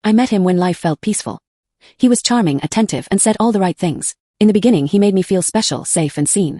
I met him when life felt peaceful. He was charming, attentive, and said all the right things. In the beginning, he made me feel special, safe, and seen.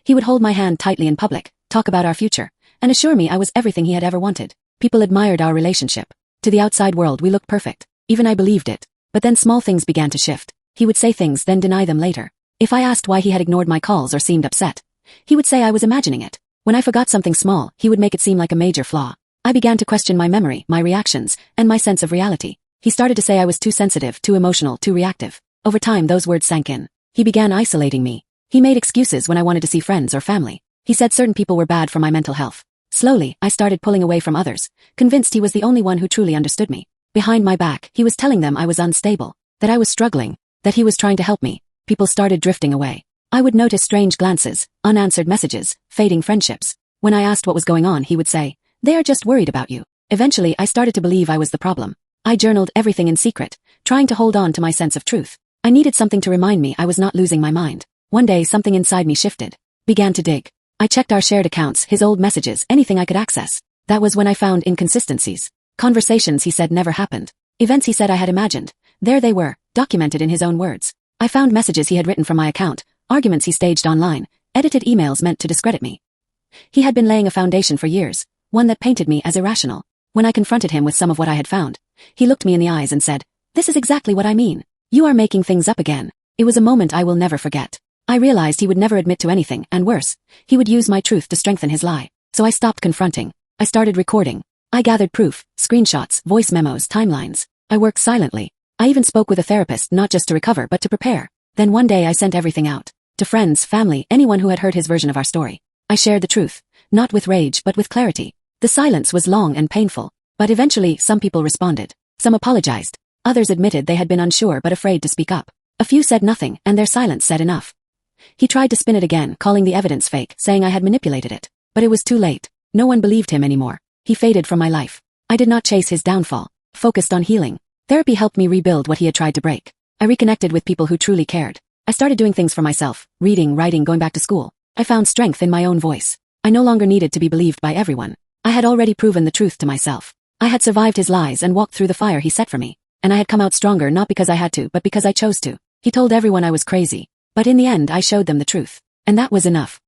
He would hold my hand tightly in public, talk about our future, and assure me I was everything he had ever wanted. People admired our relationship. To the outside world, we looked perfect. Even I believed it. But then small things began to shift. He would say things, then deny them later. If I asked why he had ignored my calls or seemed upset, he would say I was imagining it. When I forgot something small, he would make it seem like a major flaw. I began to question my memory, my reactions, and my sense of reality. He started to say I was too sensitive, too emotional, too reactive. Over time, those words sank in. He began isolating me. He made excuses when I wanted to see friends or family. He said certain people were bad for my mental health. Slowly, I started pulling away from others, convinced he was the only one who truly understood me. Behind my back, he was telling them I was unstable, that I was struggling, that he was trying to help me. People started drifting away. I would notice strange glances, unanswered messages, fading friendships. When I asked what was going on, he would say, "They are just worried about you." Eventually, I started to believe I was the problem. I journaled everything in secret, trying to hold on to my sense of truth. I needed something to remind me I was not losing my mind. One day, something inside me shifted. Began to dig. I checked our shared accounts, his old messages, anything I could access. That was when I found inconsistencies. Conversations he said never happened. Events he said I had imagined. There they were, documented in his own words. I found messages he had written from my account, arguments he staged online, edited emails meant to discredit me. He had been laying a foundation for years, one that painted me as irrational. When I confronted him with some of what I had found, he looked me in the eyes and said, "This is exactly what I mean. You are making things up again." It was a moment I will never forget. I realized he would never admit to anything, and worse, he would use my truth to strengthen his lie. So I stopped confronting. I started recording. I gathered proof, screenshots, voice memos, timelines. I worked silently. I even spoke with a therapist not just to recover but to prepare. Then one day I sent everything out. To friends, family, anyone who had heard his version of our story. I shared the truth, not with rage but with clarity. The silence was long and painful, but eventually some people responded. Some apologized. Others admitted they had been unsure but afraid to speak up. A few said nothing, and their silence said enough. He tried to spin it again, calling the evidence fake, saying I had manipulated it. But it was too late. No one believed him anymore. He faded from my life. I did not chase his downfall, focused on healing. Therapy helped me rebuild what he had tried to break. I reconnected with people who truly cared. I started doing things for myself, reading, writing, going back to school. I found strength in my own voice. I no longer needed to be believed by everyone. I had already proven the truth to myself. I had survived his lies and walked through the fire he set for me. And I had come out stronger not because I had to, but because I chose to. He told everyone I was crazy. But in the end, I showed them the truth. And that was enough.